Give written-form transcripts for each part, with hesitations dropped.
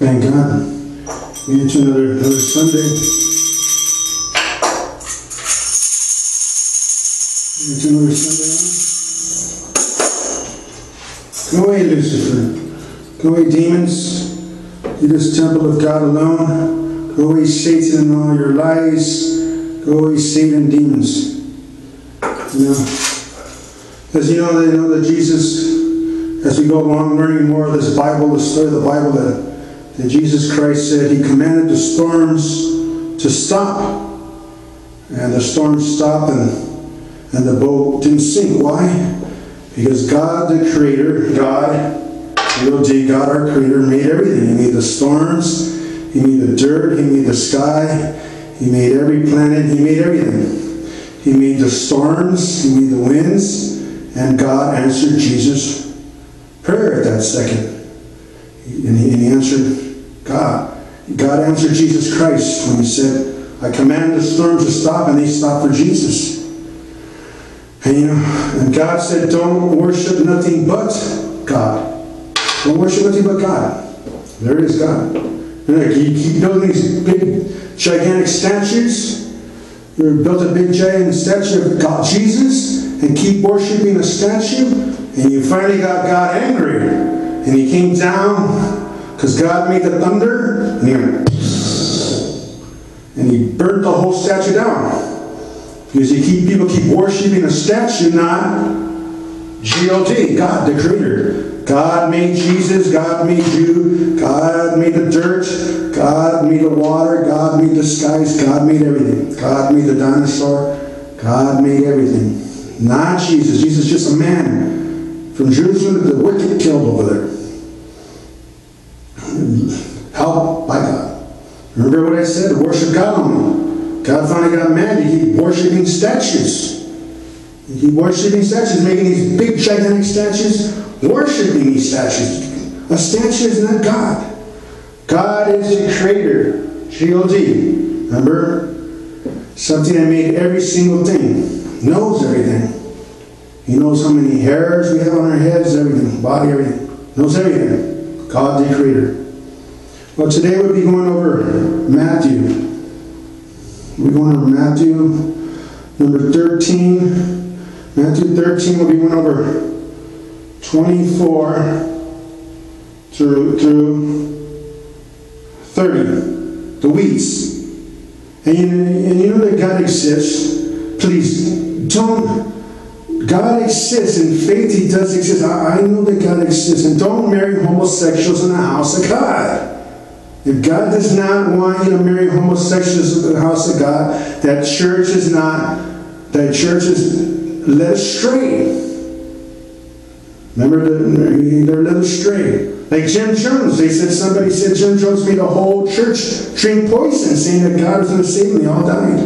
Thank God. We into another Sunday. Into another Sunday. Go away, Lucifer. Go away, demons. You're this temple of God alone. Go away, Satan, and all your lies. Go away, Satan, demons. You know, as you know, they know that Jesus, as we go along learning more of this Bible, the story of the Bible, that Jesus Christ said He commanded the storms to stop. And the storms stopped and the boat didn't sink. Why? Because God, the Creator, God our Creator, made everything. He made the storms, He made the dirt, He made the sky, He made every planet, He made everything. He made the storms, He made the winds, and God answered Jesus' prayer at that second. And he answered God. God answered Jesus Christ when He said, I command the storms to stop, and they stopped for Jesus. And you know, and God said, don't worship nothing but God. Don't worship nothing but God. There it is, God. You keep building these big, gigantic statues. You built a big, giant statue of God, Jesus, and keep worshiping a statue, and you finally got God angry. And He came down, because God made the thunder, and He burnt the whole statue down. Because people keep worshiping a statue, not G-O-D, God, the Creator. God made Jesus, God made you, God made the dirt, God made the water, God made the skies, God made everything. God made the dinosaur, God made everything. Not Jesus. Jesus is just a man from Jerusalem that the wicked killed over there. Helped by God. Remember what I said? Worship God only. God finally got mad. He keep worshiping statues. He keep worshiping statues, making these big gigantic statues, worshiping these statues. A statue is not God. God is the Creator. G-O-D. Remember? Something that made every single thing. Knows everything. He knows how many hairs we have on our heads, everything, body, everything. Knows everything. God the Creator. Well, today we'll be going over Mathew. We're going over Matthew number 13. Matthew 13, we'll be going over 24 through 30. The weeds. And you know that God exists. Please, don't. God exists. In faith, He does exist. I know that God exists. And don't marry homosexuals in the house of God. If God does not want you to marry homosexuals in the house of God, that church is led astray. Remember, they're led astray. Like Jim Jones, somebody said Jim Jones made a whole church drink poison, saying that God was going to save them. They all died.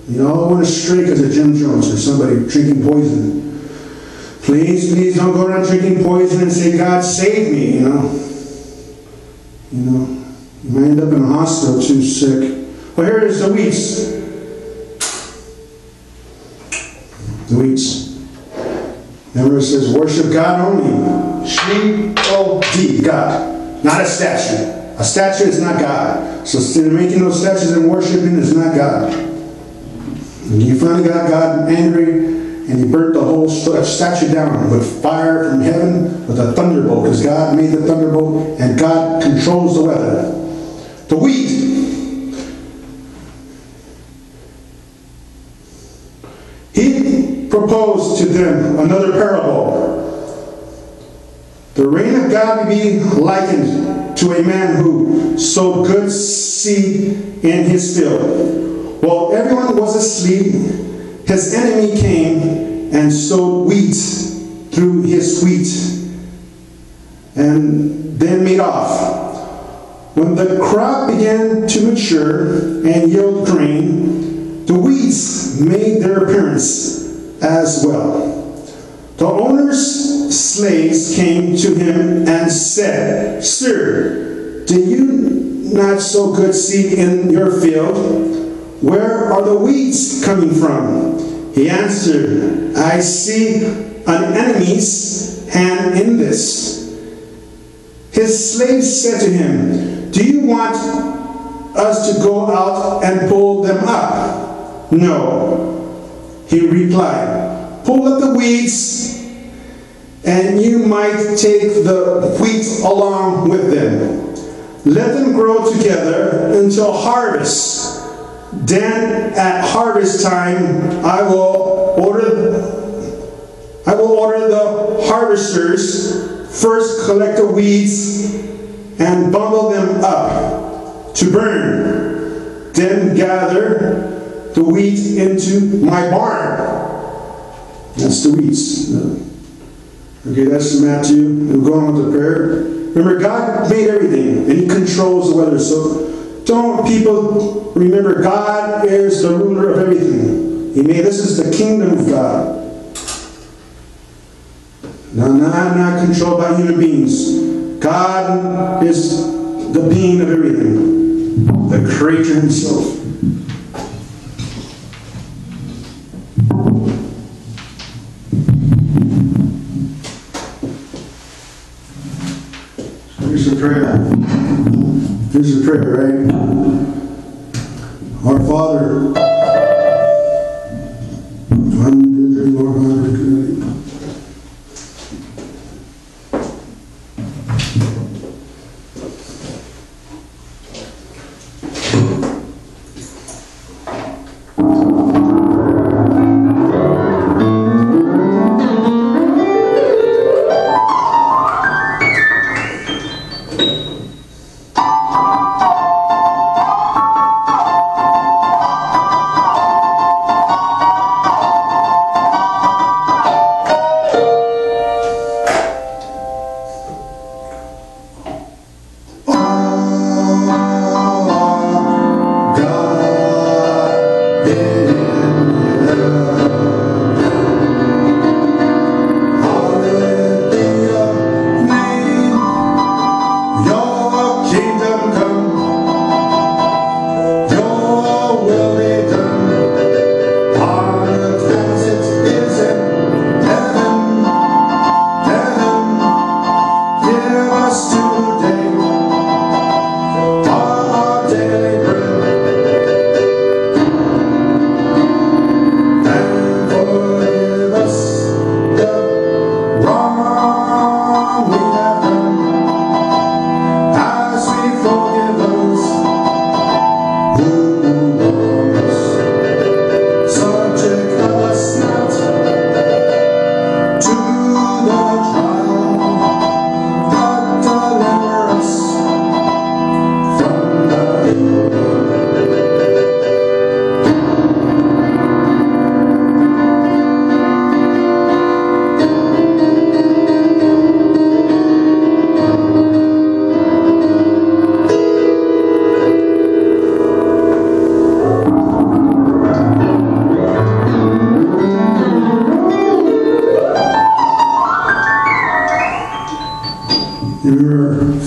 You all went astray because of Jim Jones or somebody drinking poison. Please don't go around drinking poison and say, God save me, you know. You might end up in a hospital too sick. Well, here it is, the weeds. The weeds. Remember it says, worship God only. G-O-D, God. Not a statue. A statue is not God. So instead of making those statues and worshiping is not God. And you finally got God angry, and He burnt the whole statue down with fire from heaven, with a thunderbolt, because God made the thunderbolt, and God controls the weather. The wheat. He proposed to them another parable. The reign of God may be likened to a man who sowed good seed in his field. While everyone was asleep, his enemy came and sowed weeds through his wheat and then made off. When the crop began to mature and yield grain, the weeds made their appearance as well. The owner's slaves came to him and said, Sir, did you not sow good seed in your field? Where are the weeds coming from? He answered, I see an enemy's hand in this. His slaves said to him, "Do you want us to go out and pull them up?" "No," he replied. "Pull up the weeds, and you might take the wheat along with them. Let them grow together until harvest. Then at harvest time I will order the harvesters first collect the weeds and bundle them up to burn. Then gather the wheat into my barn." That's the weeds. Okay, that's Mathew. We'll go on with the prayer. Remember, God made everything, and He controls the weather. So don't people remember, God is the ruler of everything. He made, this is the kingdom of God. Now, not controlled by human beings. God is the being of everything, the Creator Himself. Here's the prayer. Here's the prayer, right? Our Father,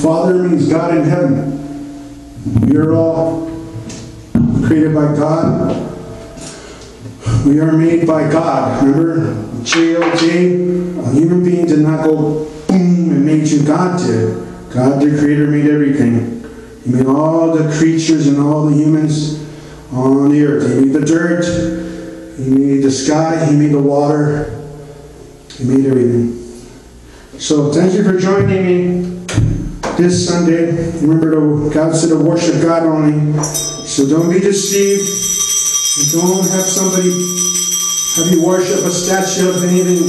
Father means God in heaven. We are all created by God. We are made by God. Remember, J-O-J, a human being did not go boom and made you. God did. God the Creator made everything. He made all the creatures and all the humans on the earth. He made the dirt. He made the sky. He made the water. He made everything. So thank you for joining me this Sunday. Remember, God said to worship God only. So don't be deceived. And don't have somebody have you worship a statue of anything,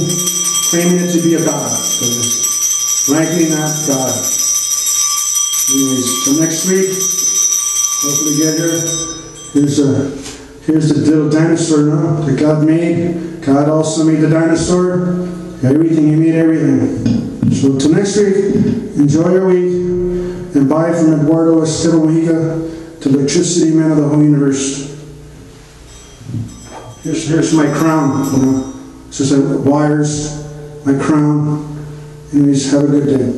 claiming it to be a God. Because likely not God. Anyways, so next week, hopefully get here. Here's the little dinosaur now that God made. God also made the dinosaur. Everything, He made everything. So till next week, enjoy your week, and bye from Eduardo October, the electricity man of the whole universe. Here's my crown, you know. It's just like wires, my crown. Anyways, have a good day.